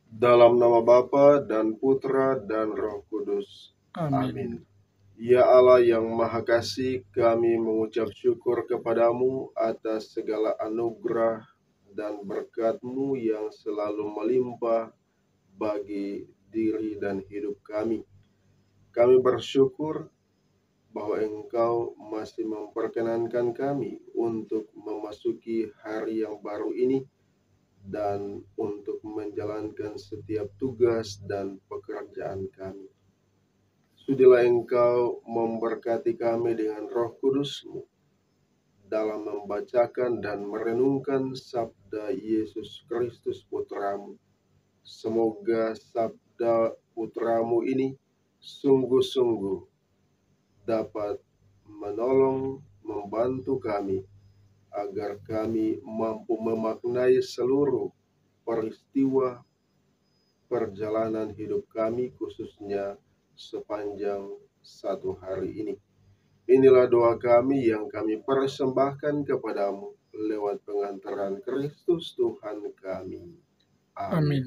Dalam nama Bapa dan Putra dan Roh Kudus. Amin. Amin. Ya Allah yang Maha Kasih, kami mengucap syukur kepadamu atas segala anugerah dan berkat-Mu yang selalu melimpah bagi diri dan hidup kami. Kami bersyukur bahwa Engkau masih memperkenankan kami untuk memasuki hari yang baru ini dan untuk menjalankan setiap tugas dan pekerjaan kami. Sudilah Engkau memberkati kami dengan Roh Kudus-Mu dalam membacakan dan merenungkan sabda Yesus Kristus Putra-Mu. Semoga sabda Putra-Mu ini sungguh-sungguh dapat menolong, membantu kami agar kami mampu memaknai seluruh peristiwa perjalanan hidup kami, khususnya sepanjang satu hari ini. Inilah doa kami yang kami persembahkan kepadamu lewat pengantaran Kristus Tuhan kami. Amin. Amin.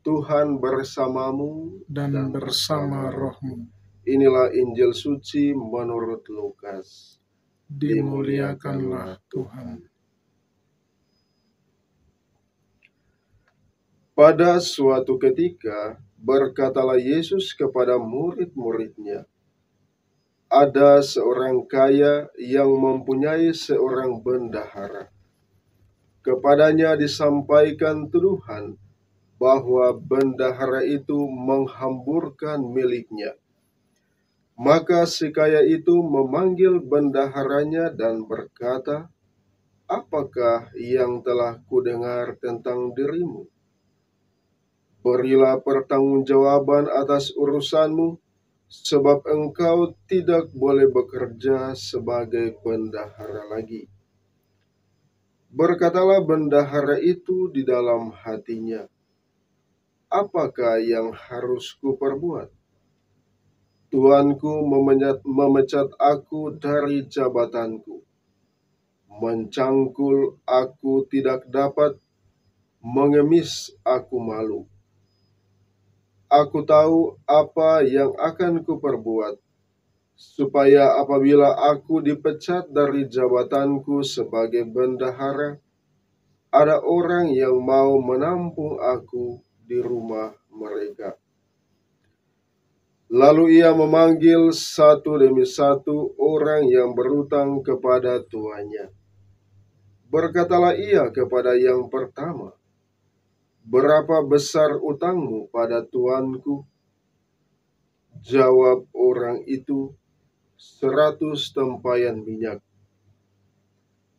Tuhan bersamamu Dan bersama rohmu. Inilah Injil suci menurut Lukas. Dimuliakanlah Tuhan. Pada suatu ketika, berkatalah Yesus kepada murid-muridnya, ada seorang kaya yang mempunyai seorang bendahara. Kepadanya disampaikan tuduhan bahwa bendahara itu menghamburkan miliknya. Maka si kaya itu memanggil bendaharanya dan berkata, "Apakah yang telah kudengar tentang dirimu? Berilah pertanggungjawaban atas urusanmu, sebab engkau tidak boleh bekerja sebagai bendahara lagi." Berkatalah bendahara itu di dalam hatinya, "Apakah yang harus kuperbuat? Tuanku memecat aku dari jabatanku. Mencangkul aku tidak dapat, mengemis aku malu. Aku tahu apa yang akan kuperbuat, supaya apabila aku dipecat dari jabatanku sebagai bendahara, ada orang yang mau menampung aku di rumah mereka." Lalu ia memanggil satu demi satu orang yang berutang kepada tuannya. Berkatalah ia kepada yang pertama, "Berapa besar utangmu pada tuanku?" Jawab orang itu, 100 tempayan minyak.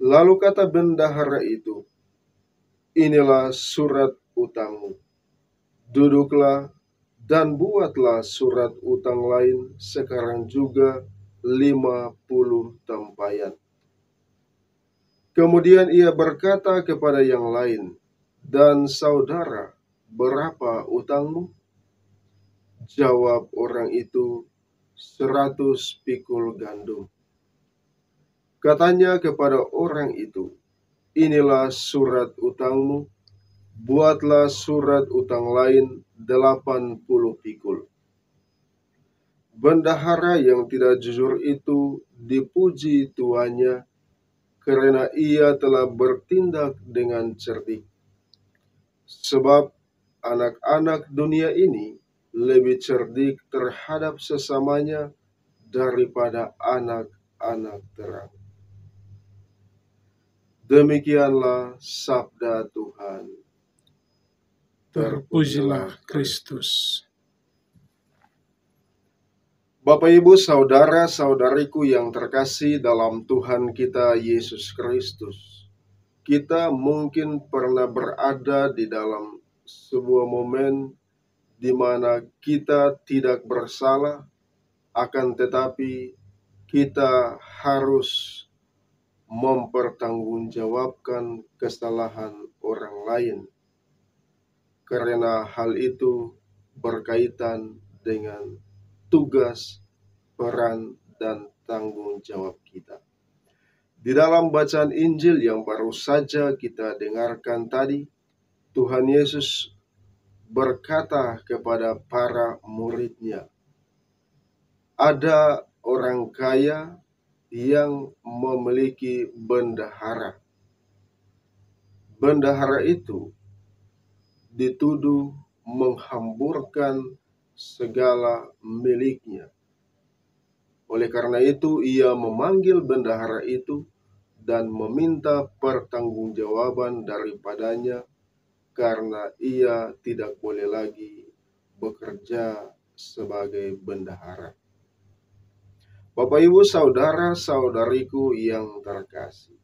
Lalu kata bendahara itu, "Inilah surat utangmu. Duduklah dan buatlah surat utang lain sekarang juga 50 tempayan." Kemudian ia berkata kepada yang lain, "Dan saudara, berapa utangmu?" Jawab orang itu, 100 pikul gandum. Katanya kepada orang itu, "Inilah surat utangmu, buatlah surat utang lain 80 pikul." Bendahara yang tidak jujur itu dipuji tuannya karena ia telah bertindak dengan cerdik. Sebab anak-anak dunia ini lebih cerdik terhadap sesamanya daripada anak-anak terang. Demikianlah sabda Tuhan. Terpujilah Kristus. Bapak, Ibu, saudara-saudariku yang terkasih dalam Tuhan kita Yesus Kristus, kita mungkin pernah berada di dalam sebuah momen di mana kita tidak bersalah, akan tetapi kita harus mempertanggungjawabkan kesalahan orang lain, karena hal itu berkaitan dengan tugas, peran, dan tanggung jawab kita. Di dalam bacaan Injil yang baru saja kita dengarkan tadi, Tuhan Yesus berkata kepada para muridnya, ada orang kaya yang memiliki bendahara. Bendahara itu dituduh menghamburkan segala miliknya. Oleh karena itu, ia memanggil bendahara itu dan meminta pertanggungjawaban daripadanya karena ia tidak boleh lagi bekerja sebagai bendahara. Bapak, Ibu, saudara-saudariku yang terkasih,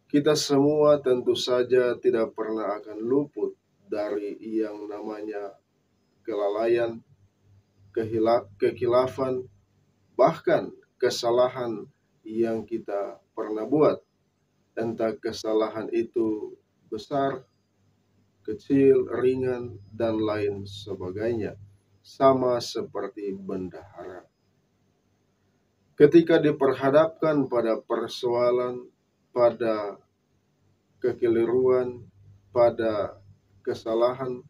kita semua tentu saja tidak pernah akan luput dari yang namanya kelalaian, kekilafan, bahkan kesalahan yang kita pernah buat. Entah kesalahan itu besar, kecil, ringan, dan lain sebagainya. Sama seperti bendahara. Ketika diperhadapkan pada persoalan, pada kekeliruan, pada kesalahan,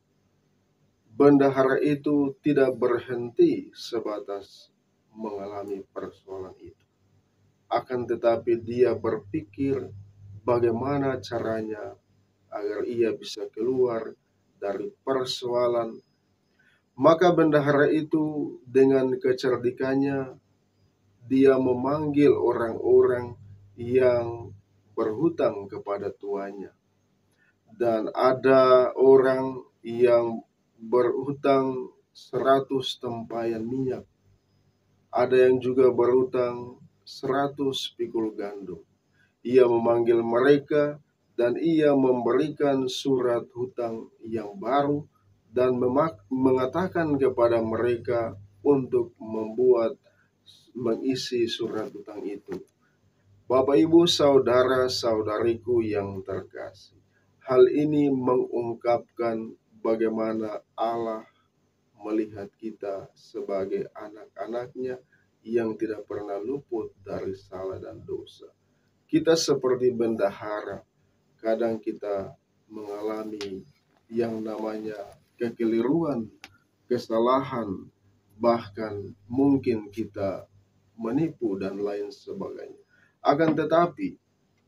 bendahara itu tidak berhenti sebatas mengalami persoalan itu. Akan tetapi dia berpikir bagaimana caranya agar ia bisa keluar dari persoalan. Maka bendahara itu dengan kecerdikannya, dia memanggil orang-orang yang berhutang kepada tuannya. Dan ada orang yang berhutang 100 tempayan minyak. Ada yang juga berhutang 100 pikul gandum. Ia memanggil mereka dan ia memberikan surat hutang yang baru dan mengatakan kepada mereka untuk mengisi surat hutang itu. Bapak, Ibu, saudara-saudariku yang terkasih, hal ini mengungkapkan bagaimana Allah melihat kita sebagai anak-anaknya yang tidak pernah luput dari salah dan dosa. Kita seperti bendahara, kadang kita mengalami yang namanya kekeliruan, kesalahan, bahkan mungkin kita menipu dan lain sebagainya. Akan tetapi,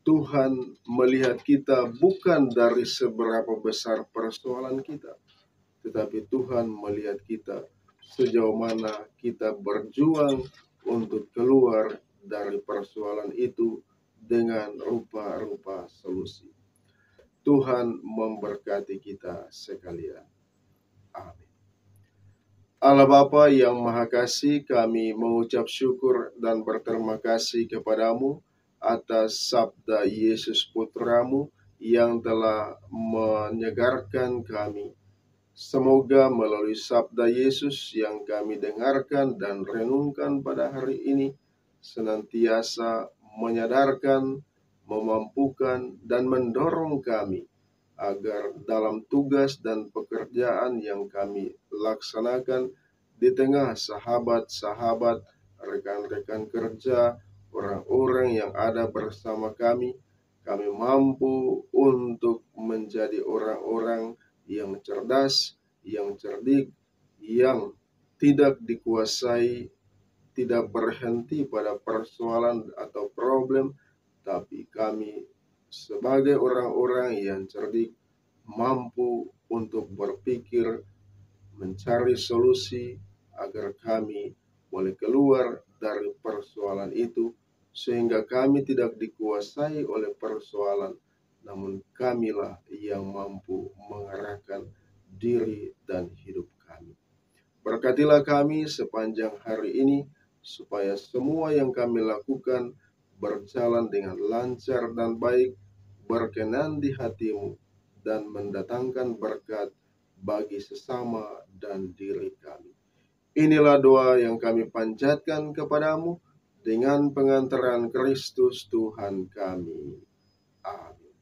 Tuhan melihat kita bukan dari seberapa besar persoalan kita, tetapi Tuhan melihat kita sejauh mana kita berjuang untuk keluar dari persoalan itu dengan rupa-rupa solusi. Tuhan memberkati kita sekalian. Amin. Allah Bapa yang Maha Kasih, kami mengucap syukur dan berterima kasih kepadamu atas sabda Yesus Putramu yang telah menyegarkan kami. Semoga melalui sabda Yesus yang kami dengarkan dan renungkan pada hari ini, senantiasa menyadarkan, memampukan, dan mendorong kami agar dalam tugas dan pekerjaan yang kami laksanakan di tengah sahabat-sahabat, rekan-rekan kerja, orang-orang yang ada bersama kami mampu untuk menjadi orang-orang yang cerdas, yang cerdik, yang tidak dikuasai, tidak berhenti pada persoalan atau problem, tapi kami sebagai orang-orang yang cerdik mampu untuk berpikir, mencari solusi agar kami boleh keluar dari persoalan itu, sehingga kami tidak dikuasai oleh persoalan, namun kamilah yang mampu mengarahkan diri dan hidup kami. Berkatilah kami sepanjang hari ini, supaya semua yang kami lakukan berjalan dengan lancar dan baik, berkenan di hati-Mu, dan mendatangkan berkat bagi sesama dan diri kami. Inilah doa yang kami panjatkan kepadamu dengan pengantaran Kristus Tuhan kami. Amin.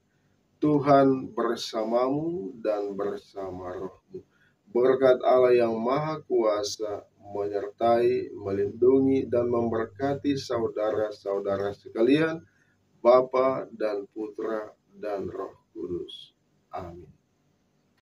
Tuhan bersamamu dan bersama rohmu. Berkat Allah yang Maha Kuasa menyertai, melindungi, dan memberkati saudara-saudara sekalian, Bapa dan Putra dan Roh Kudus. Amin.